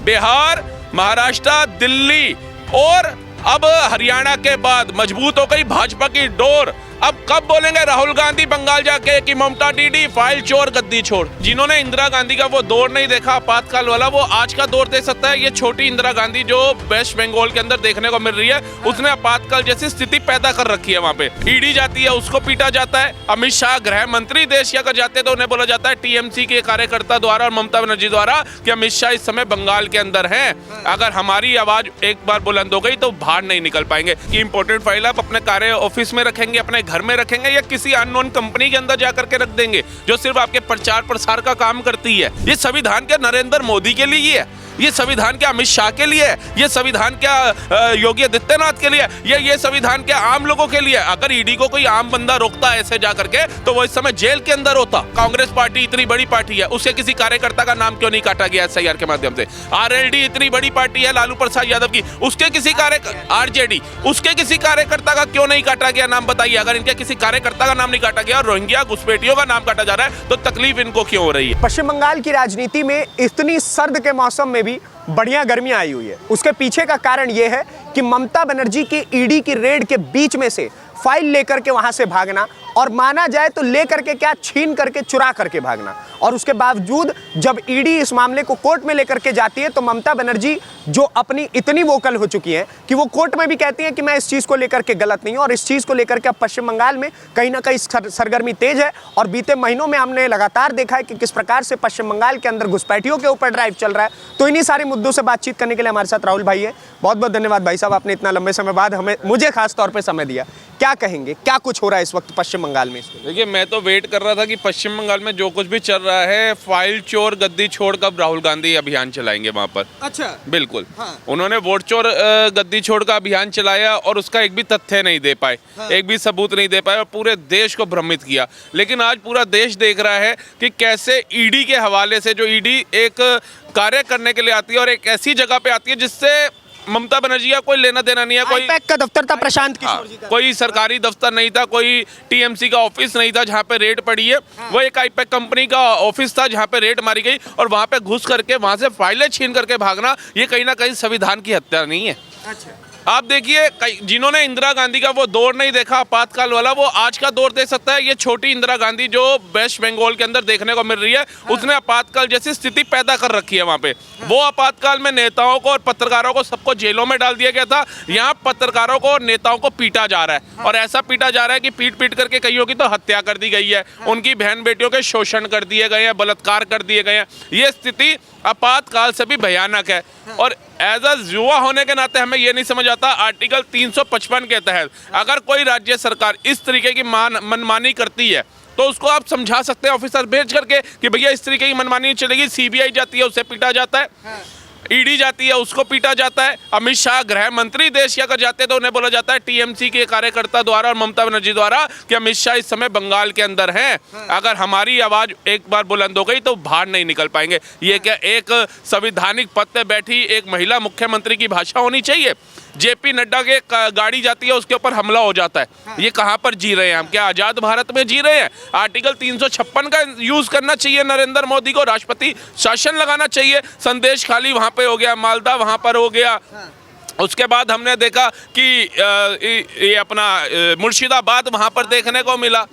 बिहार, महाराष्ट्र, दिल्ली और अब हरियाणा के बाद मजबूत हो गई भाजपा की डोर। अब कब बोलेंगे राहुल गांधी बंगाल जाके कि ममता दीदी फाइल चोर गद्दी छोड़। जिन्होंने इंदिरा गांधी का वो दौर नहीं देखा आपातकाल वाला, वो आज का दौर देख सकता है। ये छोटी इंदिरा गांधी जो वेस्ट बंगाल के अंदर देखने को मिल रही है, उसने आपातकाल जैसी स्थिति पैदा कर रखी है। वहां पे ईडी जाती है, उसको पीटा जाता है। अमित शाह गृह मंत्री देश के अगर जाते तो उन्हें बोला जाता है टीएमसी के कार्यकर्ता द्वारा और ममता बनर्जी द्वारा कि अमित शाह इस समय बंगाल के अंदर हैं, अगर हमारी आवाज एक बार बुलंद हो गई तो बाहर नहीं निकल पाएंगे। कि इंपॉर्टेंट फाइल आप अपने कार्य ऑफिस में रखेंगे, अपने घर में रखेंगे या किसी अननोन कंपनी के अंदर जाकर के रख देंगे जो सिर्फ आपके प्रचार प्रसार का काम करती है। ये संविधान के नरेंद्र मोदी के लिए है, ये संविधान के अमित शाह के लिए है, ये संविधान के योगी आदित्यनाथ के लिए, ये संविधान के आम लोगों के लिए। अगर ईडी को कोई आम बंदा रोकता है ऐसे जाकर के तो वो इस समय जेल के अंदर होता। कांग्रेस पार्टी इतनी बड़ी पार्टी है, उसके किसी कार्यकर्ता का नाम क्यों नहीं काटा गया एसआईआर के माध्यम से? आरएलडी इतनी बड़ी पार्टी है लालू प्रसाद यादव की, उसके किसी आरजेडी उसके किसी कार्यकर्ता का क्यों नहीं काटा गया नाम बताइए? अगर इनके किसी कार्यकर्ता का नाम नहीं काटा गया और रोहिंग्या घुसपैठियों का नाम काटा जा रहा है तो तकलीफ इनको क्यों हो रही है? पश्चिम बंगाल की राजनीति में इतनी सर्द के मौसम में भी बढ़िया गर्मी आई हुई है। उसके पीछे का कारण यह है कि ममता बनर्जी की ईडी की रेड के बीच में से फाइल लेकर के वहां से भागना, और माना जाए तो लेकर के क्या छीन करके चुरा करके भागना। और उसके बावजूद जब ईडी इस मामले को कोर्ट में लेकर के जाती है तो ममता बनर्जी जो अपनी इतनी वोकल हो चुकी हैं कि वो कोर्ट में भी कहती हैं कि मैं इस चीज़ को लेकर के गलत नहीं हूं। और इस चीज़ को लेकर के अब पश्चिम बंगाल में कहीं ना कहीं सरगर्मी तेज है। और बीते महीनों में हमने लगातार देखा है कि किस प्रकार से पश्चिम बंगाल के अंदर घुसपैठियों के ऊपर ड्राइव चल रहा है। तो इन्हीं सारे मुद्दों से बातचीत करने के लिए हमारे साथ राहुल भाई है। बहुत बहुत धन्यवाद भाई साहब, आपने इतना लंबे समय बाद मुझे खास तौर पर समय दिया। क्या कहेंगे, क्या कुछ हो रहा है इस वक्त पश्चिम बंगाल में? देखिए, मैं तो वेट कर रहा था कि पश्चिम बंगाल में जो कुछ भी चल रहा है, फाइल चोर गद्दी छोड़ कब राहुल गांधी अभियान चलाएंगे वहां पर। अच्छा, बिल्कुल। हाँ। उन्होंने वोट चोर गद्दी छोड़ का अभियान चलाया और उसका एक भी तथ्य नहीं दे पाए, हाँ। एक भी सबूत नहीं दे पाए और पूरे देश को भ्रमित किया। लेकिन आज पूरा देश देख रहा है कि कैसे ईडी के हवाले से, जो ईडी एक कार्य करने के लिए आती है और एक ऐसी जगह पे आती है जिससे ममता बनर्जी का कोई लेना देना नहीं है। कोई आईपैक का दफ्तर था प्रशांत किशोर जी का, कोई सरकारी दफ्तर नहीं था, कोई टीएमसी का ऑफिस नहीं था जहां पे रेड पड़ी है। वो एक आईपैक कंपनी का ऑफिस था जहां पे रेड मारी गई और वहां पे घुस करके वहां से फाइलें छीन करके भागना, ये कहीं ना कहीं संविधान की हत्या नहीं है। अच्छा। आप देखिए, जिन्होंने इंदिरा गांधी का वो दौर नहीं देखा आपातकाल वाला, वो आज का दौर देख सकता है। ये छोटी इंदिरा गांधी जो वेस्ट बंगाल के अंदर देखने को मिल रही है, उसने आपातकाल जैसी स्थिति पैदा कर रखी है वहां पे। वो आपातकाल में नेताओं को और पत्रकारों को सबको जेलों में डाल दिया गया था। यहाँ पत्रकारों को और नेताओं को पीटा जा रहा है और ऐसा पीटा जा रहा है कि पीट पीट करके कईयों की तो हत्या कर दी गई है, उनकी बहन बेटियों के शोषण कर दिए गए हैं, बलात्कार कर दिए गए हैं। ये स्थिति आपातकाल से भी भयानक है। और एज अ युवा होने के नाते हमें यह नहीं समझ आता, आर्टिकल 355 के तहत अगर कोई राज्य सरकार इस तरीके की मनमानी करती है तो उसको आप समझा सकते हैं ऑफिसर भेज करके कि भैया इस तरीके की मनमानी नहीं चलेगी। सीबीआई जाती है, उससे पीटा जाता है, ईडी जाती है, उसको पीटा जाता है। अमित शाह गृह मंत्री देश के अगर जाते तो उन्हें बोला जाता है टीएमसी के कार्यकर्ता द्वारा और ममता बनर्जी द्वारा कि अमित शाह इस समय बंगाल के अंदर हैं, अगर हमारी आवाज एक बार बुलंद हो गई तो बाहर नहीं निकल पाएंगे। ये क्या एक संवैधानिक पद पे बैठी एक महिला मुख्यमंत्री की भाषा होनी चाहिए? जेपी नड्डा के गाड़ी जाती है, उसके ऊपर हमला हो जाता है। ये कहाँ पर जी रहे हैं हम? क्या आजाद भारत में जी रहे हैं? आर्टिकल 356 का यूज करना चाहिए नरेंद्र मोदी को, राष्ट्रपति शासन लगाना चाहिए। संदेश खाली वहां पे हो गया, मालदा वहां पर हो गया। उसके बाद हमने देखा कि ये अपना मुर्शिदाबाद वहां पर देखने को मिला,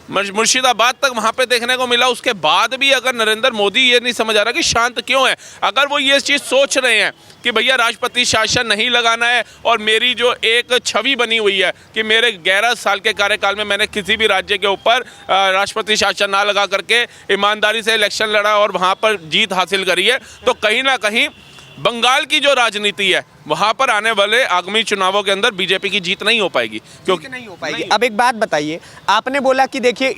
मुर्शिदाबाद तक वहां पे देखने को मिला। उसके बाद भी अगर नरेंद्र मोदी ये नहीं समझ आ रहा कि शांत क्यों है, अगर वो ये चीज़ सोच रहे हैं कि भैया राष्ट्रपति शासन नहीं लगाना है और मेरी जो एक छवि बनी हुई है कि मेरे 11 साल के कार्यकाल में मैंने किसी भी राज्य के ऊपर राष्ट्रपति शासन ना लगा करके ईमानदारी से इलेक्शन लड़ा और वहाँ पर जीत हासिल करी है, तो कहीं ना कहीं बंगाल की जो राजनीति है वहां पर आने वाले आगामी चुनावों के अंदर बीजेपी की जीत नहीं हो पाएगी, क्योंकि नहीं हो पाएगी। अब एक बात बताइए, आपने बोला कि देखिए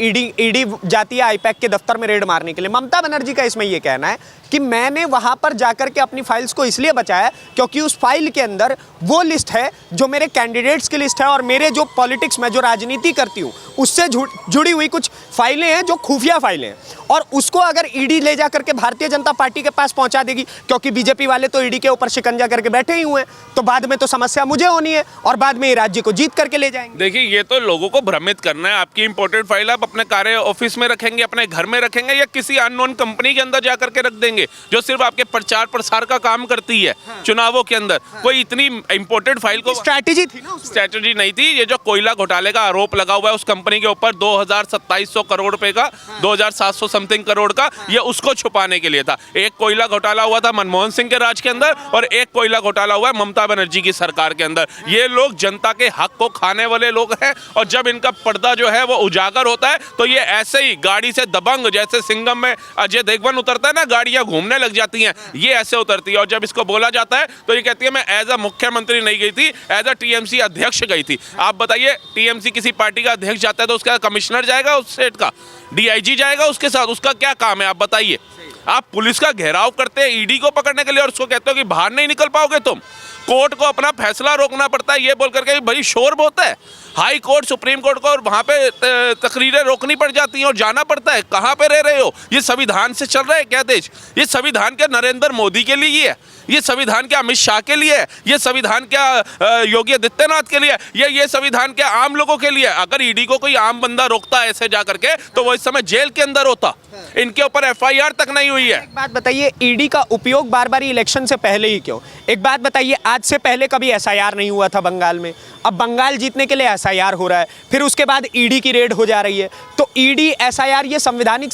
ईडी जाती है आईपैक के दफ्तर में रेड मारने के लिए। ममता बनर्जी का इसमें यह कहना है कि मैंने वहां पर जाकर के अपनी फाइल्स को इसलिए बचाया क्योंकि उस फाइल के अंदर वो लिस्ट है जो मेरे कैंडिडेट्स की लिस्ट है और मेरे जो पॉलिटिक्स में जो राजनीति करती हूँ उससे जुड़ी हुई कुछ फाइलें हैं जो खुफिया फाइलें हैं, और उसको अगर ईडी ले जाकर के भारतीय जनता पार्टी के पास पहुंचा देगी, क्योंकि बीजेपी वाले तो ईडी के ऊपर शिकंजा करके बैठे ही हुए हैं, तो बाद में तो समस्या मुझे होनी है और बाद में ये राज्य को जीत करके ले जाएंगे। देखिए, ये तो लोगों को भ्रमित करना है। आपकी इंपॉर्टेंट फाइल आप अपने कार्य ऑफिस में रखेंगे, अपने घर में रखेंगे या किसी अननोन कंपनी के अंदर जाकर के रख देंगे। देंगे जो सिर्फ आपके प्रचार प्रसार का काम करती है चुनावों के अंदर। कोई इतनी इंपॉर्टेंट फाइल को स्ट्रैटेजी थी ना उसमें। स्ट्रैटेजी नहीं थी। ये जो कोयला घोटाले का आरोप लगा हुआ है उस कंपनी के ऊपर 2700 करोड़ रुपए का, 2700 समथिंग करोड़ का, ये उसको छुपाने के लिए था। एक कोयला घोटाला हुआ था मनमोहन सिंह के राज के अंदर और एक कोयला घोटाला हुआ है ममता बनर्जी की सरकार के अंदर। ये लोग जनता के हक को खाने वाले लोग हैं और जब इनका पर्दा जो है वो उजागर होता है तो ये ऐसे ही गाड़ी से दबंग, जैसे सिंघम में अजय देवगन उतरता है ना, गाड़ियां घूमने लग जाती हैं, ये ऐसे उतरती है। और जब इसको बोला जाता है तो ये कहती है मैं एज अ मुख्यमंत्री नहीं गई थी, एज अ टीएमसी अध्यक्ष गई थी। आप बताइए, टीएमसी किसी पार्टी का अध्यक्ष जाता है तो उसका कमिश्नर जाएगा, उस स्टेट का डीआईजी जाएगा उसके साथ, उसका क्या काम है आप बताइए। आप पुलिस का घेराव करते हैं ईडी को पकड़ने के लिए और उसको कहते हो कि बाहर नहीं निकल पाओगे तुम। कोर्ट को अपना फैसला रोकना पड़ता है ये बोल करके भाई शोर बहुत है। हाई कोर्ट, सुप्रीम कोर्ट को और वहाँ पे तकरीरें रोकनी पड़ जाती हैं और जाना पड़ता है। कहाँ पे रह रहे हो? ये संविधान से चल रहा है क्या देश? ये संविधान क्या नरेंद्र मोदी के लिए है? ये संविधान क्या अमित शाह के लिए है? ये संविधान क्या योगी आदित्यनाथ के लिए है? ये संविधान क्या आम लोगों के लिए? अगर ईडी को कोई आम बंदा रोकता है ऐसे जा करके तो वो इस समय जेल के अंदर होता। इनके ऊपर एफआईआर तक नहीं हुई है। एक बात बताइए, ईडी का उपयोग बार बार इलेक्शन से पहले ही क्यों? एक बात बताइए, आज से पहले कभी एसआईआर नहीं हुआ था बंगाल में, अब बंगाल जीतने के लिए एसआईआर हो रहा है, फिर उसके बाद ईडी की रेड हो जा रही है। तो ईडी, एसआईआर, ये संवैधानिक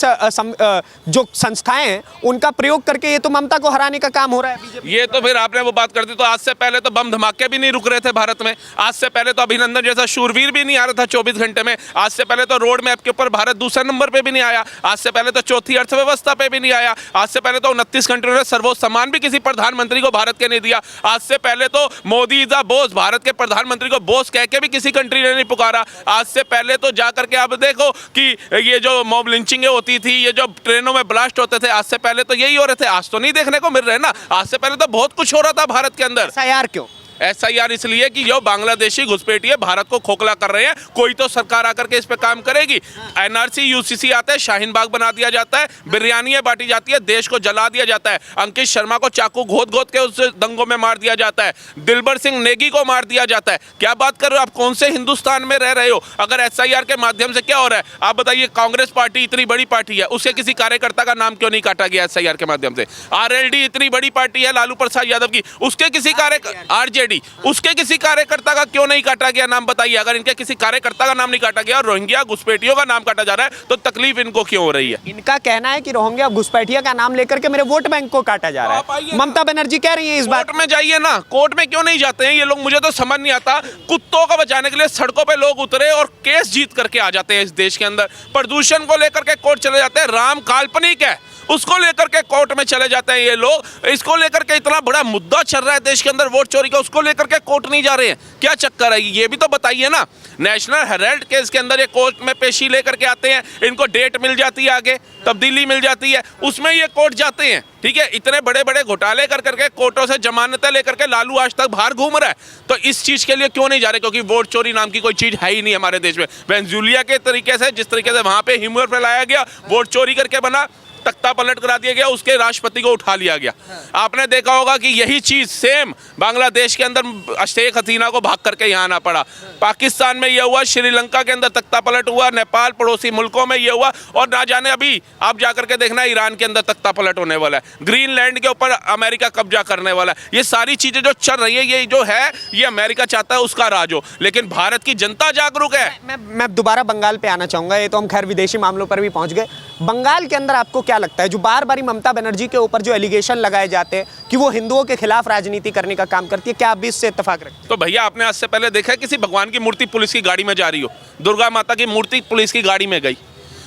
जो संस्थाएं हैं उनका प्रयोग करके ये तो ममता को हराने का काम हो रहा है बीजेपी। ये तो फिर आपने वो बात कर दी। तो आज से पहले तो बम धमाके भी नहीं रुक रहे थे भारत में। आज से पहले तो अभिनंदन जैसा शूरवीर भी नहीं आ रहा था 24 घंटे में। आज से पहले तो रोड मैप के ऊपर भारत दूसरे नंबर पे भी नहीं आया। आज से पहले तो चौथी अर्थव्यवस्था पे भी नहीं आया। आज से पहले तो 29 कंट्रियों ने सर्वोच्च सम्मान भी किसी प्रधानमंत्री को भारत के नहीं दिया। आज से पहले तो Modi is the boss, Bharat के प्रधानमंत्री को बॉस कह के भी किसी कंट्री ने नहीं पुकारा। आज से पहले तो जा करके आप देखो कि ये जो मॉब लिंचिंगें होती थी, ये जो ट्रेनों में ब्लास्ट होते थे, आज से पहले तो यही हो रहे थे। आज तो नहीं देखने को मिल रहे ना। आज से पहले तो बहुत कुछ हो रहा था भारत के अंदर। एसआईआर क्यों? एसआईआर इसलिए कि जो बांग्लादेशी घुसपैठिए भारत को खोखला कर रहे हैं, कोई तो सरकार आकर के इस पे काम करेगी। एनआरसी यूसीसी आता है, शाहीन बाग बना दिया जाता है, बिरयानियां बांटी जाती है, देश को जला दिया जाता है। अंकित शर्मा को चाकू घोद घोद के उस दंगों में मार दिया जाता है। दिलबर सिंह नेगी को मार दिया जाता है। क्या बात कर रहे हो आप? कौन से हिंदुस्तान में रह रहे हो? अगर एसआईआर के माध्यम से क्या हो रहा है आप बताइए। कांग्रेस पार्टी इतनी बड़ी पार्टी है, उसके किसी कार्यकर्ता का नाम क्यों नहीं काटा गया एसआईआर के माध्यम से? आरएलडी इतनी बड़ी पार्टी है लालू प्रसाद यादव की, उसके किसी आरजेडी उसके किसी कार्यकर्ता का क्यों नहीं काटा गया नाम बताइए। अगर इनके किसी कार्यकर्ता का नाम नहीं काटा गया और रोहिंग्या घुसपैठियों का नाम काटा जा रहा है तो तकलीफ इनको क्यों हो रही है? इनका कहना है कि रोहिंग्या घुसपैठिया का नाम लेकर के मेरे वोट बैंक को काटा जा रहा है। ममता बनर्जी कह रही है इस बात कोर्ट में जाइए ना। कोर्ट में क्यों नहीं जाते हैं ये लोग? मुझे तो समझ नहीं आता। कुत्तों को बचाने के लिए सड़कों पे लोग उतरे और केस जीत करके आ जाते हैं इस देश के अंदर। प्रदूषण को लेकर के कोर्ट चले जाते हैं। राम काल्पनिक है, उसको लेकर के कोर्ट में चले जाते हैं ये लोग। इसको लेकर के इतना बड़ा मुद्दा चल रहा है देश के अंदर, वोट चोरी का, उसको लेकर के कोर्ट नहीं जा रहे हैं। क्या चक्कर है ये भी तो बताइए ना। नेशनल हेराल्ड केस के अंदर ये कोर्ट में पेशी लेकर के आते हैं, इनको डेट मिल जाती है, आगे तब्दीली मिल जाती है, उसमें ये कोर्ट जाते हैं। ठीक है, इतने बड़े बड़े घोटाले कर करके कोर्टों से जमानतें लेकर के लालू आज तक बाहर घूम रहा है। तो इस चीज के लिए क्यों नहीं जा रहे? क्योंकि वोट चोरी नाम की कोई चीज है ही नहीं हमारे देश में। वेनेजुएला के तरीके से, जिस तरीके से वहां पे ह्यूमर फैलाया गया, वोट चोरी करके बना, तख्ता पलट करा दिया गया, उसके राष्ट्रपति को उठा लिया गया। आपने देखा होगा कि यही चीज सेम बांग्लादेश के अंदर शेख हसीना को भाग करके यहाँ आना पड़ा। पाकिस्तान में यह हुआ, श्रीलंका के अंदर तख्ता पलट हुआ, नेपाल, पड़ोसी मुल्कों में यह हुआ, और ना जाने अभी आप जाकर के देखना ईरान के अंदर तख्ता पलट होने वाला है। ग्रीनलैंड के ऊपर अमेरिका कब्जा करने वाला है। ये सारी चीजें जो चल रही है, ये जो है, ये अमेरिका चाहता है उसका राज हो, लेकिन भारत की जनता जागरूक है। मैं दोबारा बंगाल पे आना चाहूंगा। ये तो हम खैर विदेशी मामलों पर भी पहुंच गए। बंगाल के अंदर आपको क्या लगता है, जो बार बार ममता बनर्जी के ऊपर जो एलिगेशन लगाए जाते हैं कि वो हिंदुओं के खिलाफ राजनीति करने का काम करती है, क्या आप भी इससे इत्तेफाक रखते हैं? तो भैया, आपने आज से पहले देखा है किसी भगवान की मूर्ति पुलिस की गाड़ी में जा रही हो? दुर्गा माता की मूर्ति पुलिस की गाड़ी में गई।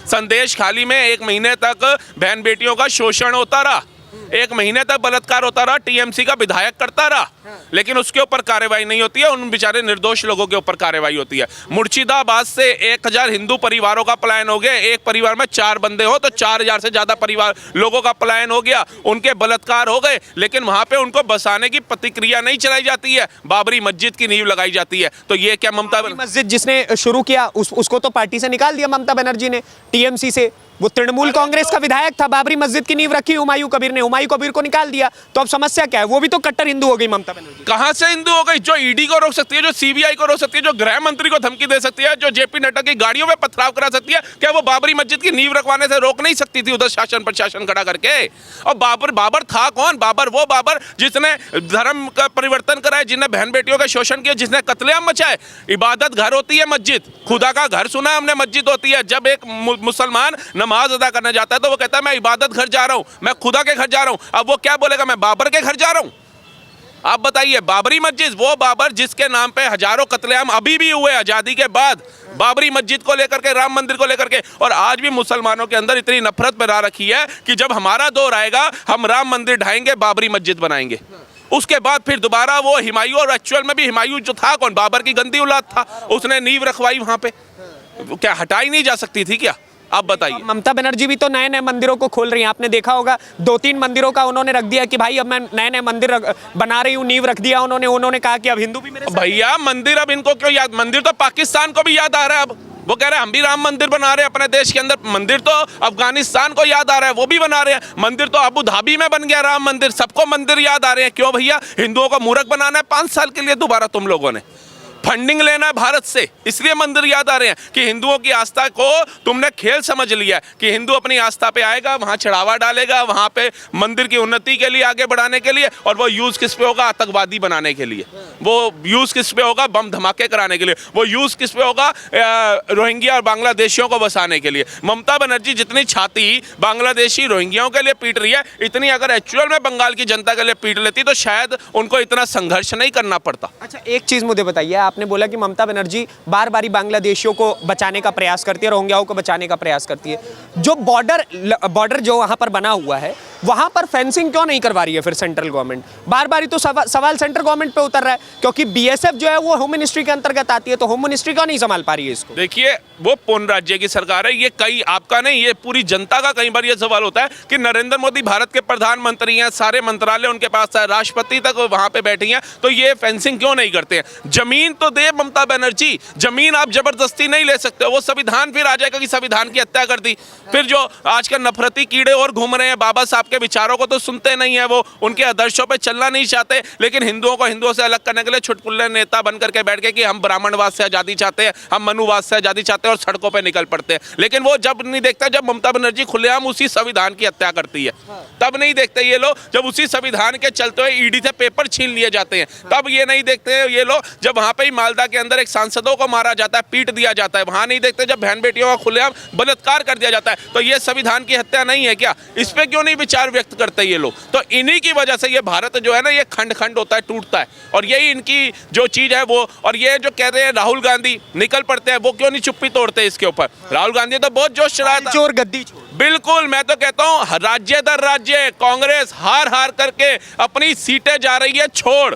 संदेश खाली में 1 महीने तक बहन बेटियों का शोषण होता रहा, 1 महीने तक बलात्कार होता रहा, टीएमसी का विधायक करता रहा, लेकिन उसके ऊपर कार्रवाई नहीं होती है। उन बेचारे निर्दोष लोगों के ऊपर कार्रवाई होती है। मुर्शिदाबाद से 1000 हिंदू परिवारों का पलायन हो गया। एक परिवार में 4 बंदे हो तो 4000 से ज्यादा परिवार लोगों का पलायन हो गया, उनके बलात्कार हो गए, लेकिन वहां पे उनको बसाने की प्रतिक्रिया नहीं चलाई जाती है। बाबरी मस्जिद की नींव लगाई जाती है। तो ये क्या ममता मस्जिद जिसने शुरू किया उसको तो पार्टी से निकाल दिया ममता बनर्जी ने, टीएमसी से। वो तृणमूल कांग्रेस का विधायक था, बाबरी मस्जिद की नींव रखी हुमायूं कबीर ने। हुमायूं कबीर को निकाल दिया, तो अब समस्या क्या है? वो भी तो कट्टर हिंदू हो गई ममता बनर्जी। कहां से हिंदू हो गई? जो ईडी को रोक सकती है, जो सीबीआई को रोक सकती है, जो गृह मंत्री को धमकी दे सकती है, जो जेपी नड्डा की गाड़ियों में पथराव करा सकती है, क्या वो बाबरी मस्जिद की नींव रखवाने से रोक नहीं सकती थी उधर शासन प्रशासन खड़ा करके? और बाबर था कौन? वो बाबर जिसने धर्म का परिवर्तन कराया, जिसने बहन बेटियों का शोषण किया, जिसने कत्लेआम मचाए। इबादत घर होती है मस्जिद, खुदा का घर सुना है हमने, मस्जिद होती है। जब एक मुसलमान नमाज अदा करने जाता है तो वो कहता है मैं इबादत घर जा रहा हूं, मैं खुदा के घर जा रहा हूं। अब वो क्या बोलेगा? मैं बाबर के घर जा रहा हूं। आप बताइए, बाबरी मस्जिद, वो बाबर जिसके नाम पे हजारों कत्लेआम अभी भी हुए आजादी के बाद, बाबरी मस्जिद को लेकर के, राम मंदिर को लेकर के। और आज भी मुसलमानों के अंदर इतनी नफरत बना रखी है कि जब हमारा दौर आएगा हम राम मंदिर ढाएंगे, बाबरी मस्जिद बनाएंगे। उसके बाद फिर दोबारा वो हुमायूं, और एक्चुअल में भी हुमायूं जो था कौन? बाबर की गंदी औलाद था, उसने नींव रखवाई वहां पे। क्या हटाई नहीं जा सकती थी क्या? आप बताइए। ममता बनर्जी भी तो नए नए मंदिरों को खोल रही हैं। आपने देखा होगा 2-3 मंदिरों का उन्होंने रख दिया कि भाई अब मैं नए नए मंदिर बना रही हूँ, नींव रख दिया उन्होंने कहा कि अब हिंदू भी मेरे साथ। भैया मंदिर अब इनको क्यों याद? मंदिर तो पाकिस्तान को भी याद आ रहा है अब। वो कह रहे हैं हम भी राम मंदिर बना रहे हैं अपने देश के अंदर। मंदिर तो अफगानिस्तान को याद आ रहा है, वो भी बना रहे हैं। मंदिर तो अबू धाबी में बन गया राम मंदिर, सबको मंदिर याद आ रहे हैं। क्यों भैया? हिंदुओं को मूर्ख बनाना है 5 साल के लिए दोबारा तुम लोगों ने। फंडिंग लेना है भारत से, इसलिए मंदिर याद आ रहे हैं कि हिंदुओं की आस्था को तुमने खेल समझ लिया कि हिंदू अपनी आस्था पे आएगा, वहां चढ़ावा डालेगा, वहां पे मंदिर की उन्नति के लिए, आगे बढ़ाने के लिए। और वो यूज किस पे होगा? आतंकवादी बनाने के लिए। वो यूज किस पे होगा? बम धमाके कराने के लिए। वो यूज किस पे होगा? रोहिंग्या और बांग्लादेशियों को बसाने के लिए। ममता बनर्जी जितनी छाती बांग्लादेशी रोहिंग्याओं के लिए पीट रही है, इतनी अगर एक्चुअल में बंगाल की जनता के लिए पीट लेती तो शायद उनको इतना संघर्ष नहीं करना पड़ता। अच्छा, एक चीज मुझे बताइए, आपने बोला कि ममता बनर्जी बार बार बांग्लादेशियों को बचाने का प्रयास करती है, रोहिंग्याओं को बचाने का प्रयास करती है। जो बॉर्डर जो वहां पर बना हुआ है, वहां पर फेंसिंग क्यों नहीं करवा रही है फिर सेंट्रल गवर्नमेंट? बार बार ही तो सवाल सेंट्रल गवर्नमेंट पे उतर रहा है, क्योंकि बीएसएफ जो है वो होम मिनिस्ट्री के अंतर्गत आती है, तो होम मिनिस्ट्री क्यों नहीं संभाल पा रही है इसको? देखिए, वो पूर्ण राज्य की सरकार है, ये कई आपका नहीं, ये पूरी जनता का कई बार ये सवाल होता है कि नरेंद्र मोदी भारत के प्रधानमंत्री हैं, सारे मंत्रालय उनके पास है, राष्ट्रपति तक वहां पे बैठी हैं, तो ये फेंसिंग क्यों नहीं करते हैं? जमीन तो दे ममता बनर्जी, जमीन आप जबरदस्ती नहीं ले सकते। वो संविधान फिर आ जाएगा कि संविधान की हत्या कर दी। फिर जो आजकल नफरती कीड़े और घूम रहे हैं, बाबा साहब के विचारों को तो सुनते नहीं है, वो उनके आदर्शों पे चलना नहीं चाहते, लेकिन हिंदुओं को हिंदुओं से अलग करने के लिए छुटपुल्ले नेता बन करके बैठ गए कि हम ब्राह्मणवाद से आजादी चाहते हैं, हम मनुवाद से आजादी चाहते हैं, और सड़कों पे निकल पड़ते हैं। लेकिन वो जब नहीं देखता जब ममता बनर्जी खुलेआम उसी संविधान की हत्या करती है, तब नहीं देखते ये लोग। जब उसी संविधान के चलते हुए ईडी से पेपर छीन लिए जाते हैं, तब ये नहीं देखते ये लोग। जब वहां पे ही मालदा के अंदर एक सांसदों को मारा जाता है, पीट दिया जाता है, वहां नहीं देखते जब बहन बेटियों का खुलेआम बलात्कार कर दिया जाता है, तो ये संविधान की हत्या नहीं है क्या? इस पे क्यों नहीं विचार व्यक्त करते ये लोग? तो इन्हीं की वजह से ये भारत जो है ना, ये खंड खंड होता है, टूटता है। और यही इनकी जो चीज है वो। और ये जो कह रहे हैं राहुल गांधी निकल पड़ते हैं, वो क्यों नहीं चुप्पी तोड़ते इसके ऊपर? राहुल गांधी तो बहुत जोश चढ़ाया था, चोर गद्दी छोड़। बिल्कुल, मैं तो कहता हूं राज्य दर राज्य कांग्रेस हार करके अपनी सीटें जा रही है छोड़।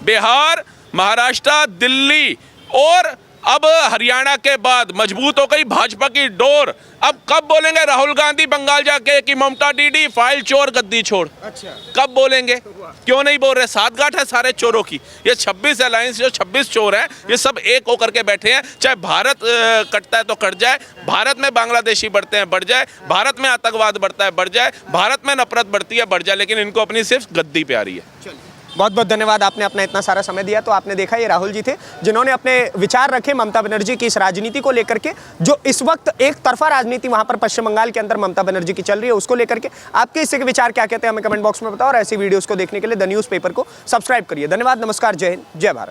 बिहार, महाराष्ट्र, दिल्ली और अब हरियाणा के बाद मजबूत हो गई भाजपा की डोर। अब कब बोलेंगे राहुल गांधी बंगाल जाके कि ममता दीदी फाइल चोर गद्दी छोड़? अच्छा, कब बोलेंगे? क्यों नहीं बोल रहे? साठगांठ है सारे चोरों की। ये 26 अलायंस, जो 26 चोर हैं, ये सब एक होकर के बैठे हैं। चाहे भारत कटता है तो कट जाए, भारत में बांग्लादेशी बढ़ते हैं बढ़ जाए, भारत में आतंकवाद बढ़ता है बढ़ जाए, भारत में नफरत बढ़ती है बढ़ जाए, लेकिन इनको अपनी सिर्फ गद्दी प्यारी है। बहुत बहुत धन्यवाद, आपने अपना इतना सारा समय दिया। तो आपने देखा ये राहुल जी थे जिन्होंने अपने विचार रखे ममता बनर्जी की इस राजनीति को लेकर के, जो इस वक्त एक तरफा राजनीति वहां पर पश्चिम बंगाल के अंदर ममता बनर्जी की चल रही है, उसको लेकर के आपके इसके विचार क्या कहते हैं हमें कमेंट बॉक्स में बताओ। और ऐसी वीडियोस को देखने के लिए द न्यूज़ पेपर को सब्सक्राइब करिए। धन्यवाद, नमस्कार, जय हिंद, जय भारत।